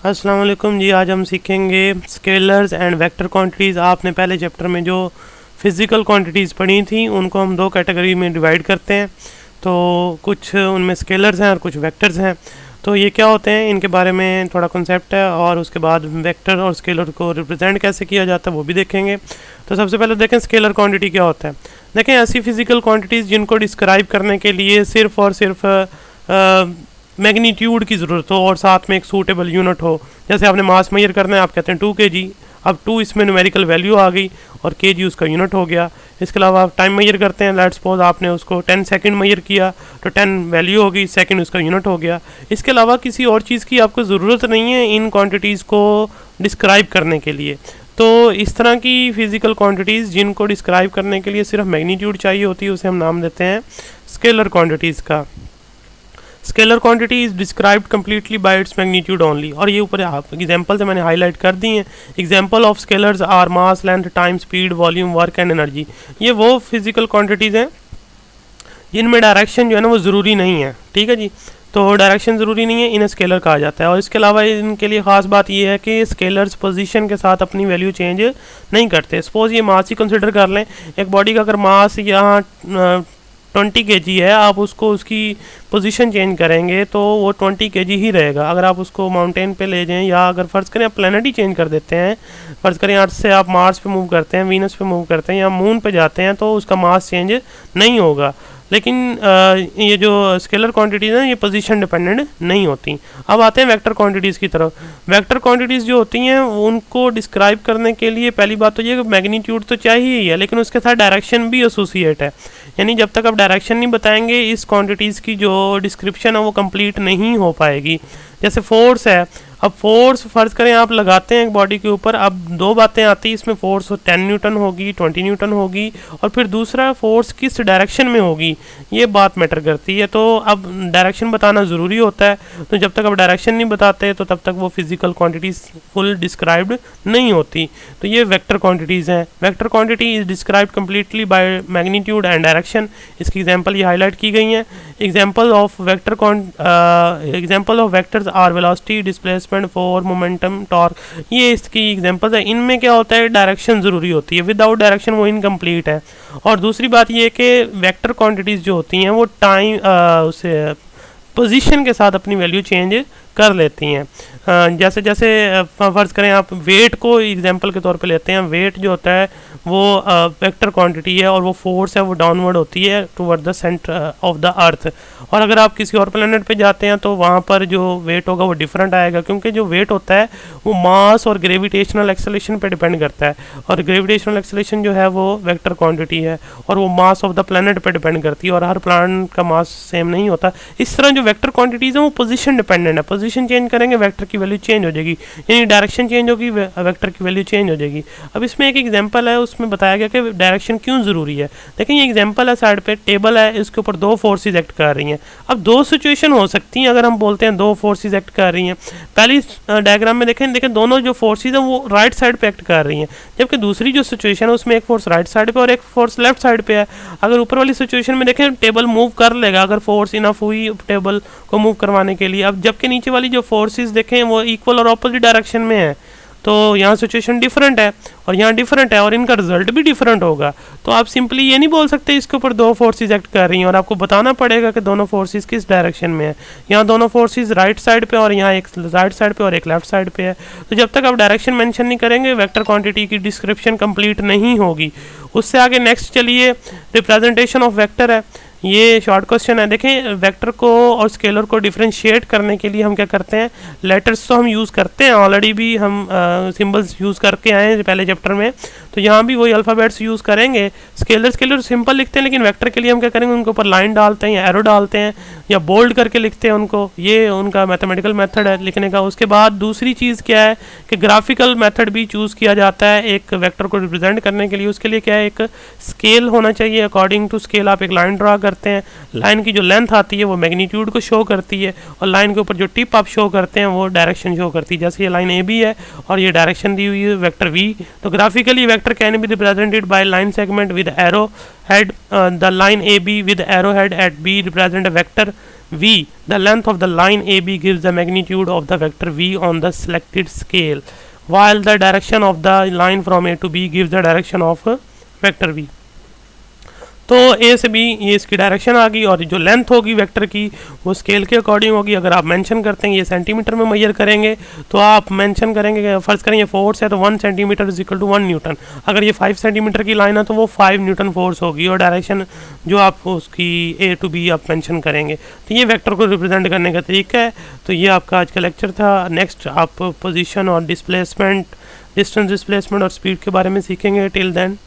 अस्सलाम वालेकुम जी। आज हम सीखेंगे स्केलर्स एंड वेक्टर क्वांटिटीज़। आपने पहले चैप्टर में जो फिज़िकल क्वांटिटीज़ पढ़ी थी उनको हम दो कैटेगरी में डिवाइड करते हैं। तो कुछ उनमें स्केलर्स हैं और कुछ वेक्टर्स हैं। तो ये क्या होते हैं, इनके बारे में थोड़ा कॉन्सेप्ट है, और उसके बाद वेक्टर और स्केलर को रिप्रेजेंट कैसे किया जाता है वो भी देखेंगे। तो सबसे पहले देखें स्केलर क्वांटिटी क्या होता है। देखें ऐसी फिज़िकल क्वांटिटीज़ जिनको डिस्क्राइब करने के लिए सिर्फ़ और सिर्फ मैग्नीट्यूड की ज़रूरत हो और साथ में एक सूटेबल यूनिट हो। जैसे आपने मास मेजर करना है, आप कहते हैं 2 kg, अब 2 इसमें न्यूमेरिकल वैल्यू आ गई और kg उसका यूनिट हो गया। इसके अलावा आप टाइम मेजर करते हैं, लेट्स सपोज आपने उसको 10 सेकंड मेजर किया तो 10 वैल्यू हो गई, सेकंड उसका यूनिट हो गया। इसके अलावा किसी और चीज़ की आपको ज़रूरत नहीं है इन क्वान्टिटीज़ को डिस्क्राइब करने के लिए। तो इस तरह की फ़िज़िकल क्वान्टिटीज़ जिनको डिस्क्राइब करने के लिए सिर्फ मैग्नीट्यूड चाहिए होती है, उसे हम नाम देते हैं स्केलर क्वान्टिटीज़ का। Scalar quantity is described completely bye its magnitude only. और ये ऊपर आप एग्जांपल से मैंने हाईलाइट कर दी हैं। Example of scalars are mass, length, time, speed, volume, work and energy. ये वो फिजिकल क्वांटिटीज़ हैं जिनमें डायरेक्शन जो है ना वो ज़रूरी नहीं है। ठीक है जी, तो डायरेक्शन ज़रूरी नहीं है, इन्हें स्केलर कहा जाता है। और इसके अलावा इनके लिए ख़ास बात ये है कि स्केलर्स पोजीशन के साथ अपनी वैल्यू चेंज नहीं करते। सपोज़ ये मास ही कंसिडर कर लें, एक बॉडी का अगर मास यहाँ 20 kg है, आप उसको उसकी पोजीशन चेंज करेंगे तो वो 20 kg ही रहेगा। अगर आप उसको माउंटेन पे ले जाएं, या अगर फ़र्ज़ करें आप प्लैनेट ही चेंज कर देते हैं, फ़र्ज़ करें अर्थ से आप मार्स पे मूव करते हैं, वीनस पे मूव करते हैं या मून पे जाते हैं, तो उसका मास चेंज नहीं होगा। लेकिन ये जो स्केलर क्वांटिटीज़ हैं ये पोजीशन डिपेंडेंट नहीं होती। अब आते हैं वेक्टर क्वांटिटीज़ की तरफ। वेक्टर क्वांटिटीज़ जो होती हैं उनको डिस्क्राइब करने के लिए पहली बात तो ये कि मैग्नीट्यूड तो चाहिए ही है, लेकिन उसके साथ डायरेक्शन भी एसोसिएट है। यानी जब तक आप डायरेक्शन नहीं बताएंगे इस क्वांटिटीज़ की जो डिस्क्रिप्शन है वो कंप्लीट नहीं हो पाएगी। जैसे फोर्स है, अब फोर्स फ़र्ज़ करें आप लगाते हैं एक बॉडी के ऊपर, अब दो बातें आती हैं इसमें। फोर्स 10 न्यूटन होगी, 20 न्यूटन होगी, और फिर दूसरा फोर्स किस डायरेक्शन में होगी, ये बात मैटर करती है। तो अब डायरेक्शन बताना ज़रूरी होता है। तो जब तक आप डायरेक्शन नहीं बताते तो तब तक वो फिज़िकल क्वांटिटीज़ फुल डिस्क्राइब्ड नहीं होती। तो ये वेक्टर क्वांटिटीज़ हैं। Vector quantity is described completely by magnitude and direction. इसकी एग्जाम्पल ये हाईलाइट की गई हैं। Example of vectors are velocity, displacement, force, momentum, torque, ये इसकी एग्जांपल्स है। इनमें क्या होता है, डायरेक्शन ज़रूरी होती है, विदाउट डायरेक्शन वो इनकम्प्लीट है। और दूसरी बात ये कि वेक्टर क्वांटिटीज़ जो होती हैं वो टाइम उसे पोजीशन के साथ अपनी वैल्यू चेंज कर लेती हैं। जैसे जैसे फ़र्ज़ करें आप वेट को एग्जांपल के तौर पे लेते हैं। वेट जो होता है वो वेक्टर क्वांटिटी है, और वो फोर्स है वो डाउनवर्ड होती है toward the centre of the earth. और अगर आप किसी और प्लेनेट पे जाते हैं तो वहाँ पर जो वेट होगा वो डिफरेंट आएगा, क्योंकि जो वेट होता है वो मास और ग्रेविटेशनल एक्सेलरेशन पे डिपेंड करता है। और ग्रेविटेशनल एक्सेलरेशन जो है वो वेक्टर क्वांटिटी है, और वो मास ऑफ द प्लेनेट पे डिपेंड करती है, और हर प्लेनेट का मास सेम नहीं होता। इस तरह जो वेक्टर क्वांटिटीज़ हैं वो पोजीशन डिपेंडेंट है। पोजीशन चेंज करेंगे वेक्टर की वैल्यू चेंज हो जाएगी, यानी डायरेक्शन चेंज होगी वेक्टर की वैल्यू चेंज हो जाएगी। अब इसमें एक एग्जांपल है, उसमें बताया गया कि डायरेक्शन क्यों ज़रूरी है। देखिए ये एग्जांपल है, साइड पे टेबल है, इसके ऊपर दो फोर्सेस एक्ट कर रही हैं। अब दो सिचुएशन हो सकती हैं अगर हम बोलते हैं दो फोर्सेस एक्ट कर रही हैं। पहली डायग्राम में देखें दोनों जो फोर्सेस हैं वो राइट साइड पे एक्ट कर रही हैं, जबकि दूसरी जो सिचुएशन है उसमें एक फोर्स राइट साइड पे और एक फोर्स लेफ्ट साइड पे है। अगर ऊपर वाली सिचुएशन में देखें टेबल मूव कर लेगा अगर फोर्स इनफ हुई टेबल को मूव करवाने के लिए। अब जबकि नीचे वाली जो फोर्सेस देखें वो इक्वल और ऑपोजिट डायरेक्शन में है, तो यहाँ सिचुएशन डिफरेंट है और यहाँ डिफरेंट है, और इनका रिजल्ट भी डिफरेंट होगा। तो आप सिंपली ये नहीं बोल सकते इसके ऊपर दो फोर्सेस एक्ट कर रही हैं, और आपको बताना पड़ेगा कि दोनों फोर्सेस किस डायरेक्शन में है। यहाँ दोनों फोर्सेस राइट साइड पे और यहाँ एक राइट साइड पे और एक लेफ्ट साइड पे है। तो जब तक आप डायरेक्शन मेंशन नहीं करेंगे वेक्टर क्वांटिटी की डिस्क्रिप्शन कंप्लीट नहीं होगी। उससे आगे नेक्स्ट चलिए, रिप्रेजेंटेशन ऑफ वेक्टर है। ये शॉर्ट क्वेश्चन है। देखें वेक्टर को और स्केलर को डिफरेंशिएट करने के लिए हम क्या करते हैं, लेटर्स तो हम यूज़ करते हैं, ऑलरेडी भी हम सिंबल्स यूज़ करके आए हैं पहले चैप्टर में, तो यहाँ भी वही अल्फ़ाबेट्स यूज़ करेंगे। स्केलर सिंपल लिखते हैं, लेकिन वेक्टर के लिए हम क्या करेंगे, उनके ऊपर लाइन डालते हैं या एरो डालते हैं या बोल्ड करके लिखते हैं उनको। ये उनका मैथमेटिकल मेथड है लिखने का। उसके बाद दूसरी चीज़ क्या है कि ग्राफिकल मेथड भी चूज़ किया जाता है एक वेक्टर को रिप्रेजेंट करने के लिए। उसके लिए क्या है, एक स्केल होना चाहिए। अकॉर्डिंग टू स्केल आप एक लाइन ड्रा करते हैं। लाइन की जो लेंथ आती है वो मैग्नीट्यूड को शो करती है, और लाइन के ऊपर जो टिप आप शो करते हैं वो डायरेक्शन शो करती है। जैसे ये लाइन ए बी है और ये डायरेक्शन दी हुई है वेक्टर वी। तो graphically vector can be represented by line segment with arrow head. The line AB with arrow head at B represent a vector v, the length of the line AB gives the magnitude of the vector v on the selected scale, while the direction of the line from A to B gives the direction of vector v. तो ए से B ये इसकी direction आ गई, और जो length होगी vector की वो स्केल के अकॉर्डिंग होगी। अगर आप मेंशन करते हैं ये सेंटीमीटर में मेजर करेंगे तो आप मेंशन करेंगे, फ़र्ज़ करें ये फोर्स है तो 1 centimetre is equal to 1 newton. अगर ये 5 सेंटीमीटर की लाइन है तो वो 5 न्यूटन फोर्स होगी, और डायरेक्शन जो आप उसकी ए टू बी आप मेंशन करेंगे। तो ये वेक्टर को रिप्रेजेंट करने का तरीका है। तो ये आपका आज का लेक्चर था। नेक्स्ट आप पोजिशन और डिस्प्लेसमेंट, डिस्टेंस डिस्प्लेसमेंट और स्पीड के बारे में सीखेंगे। Till then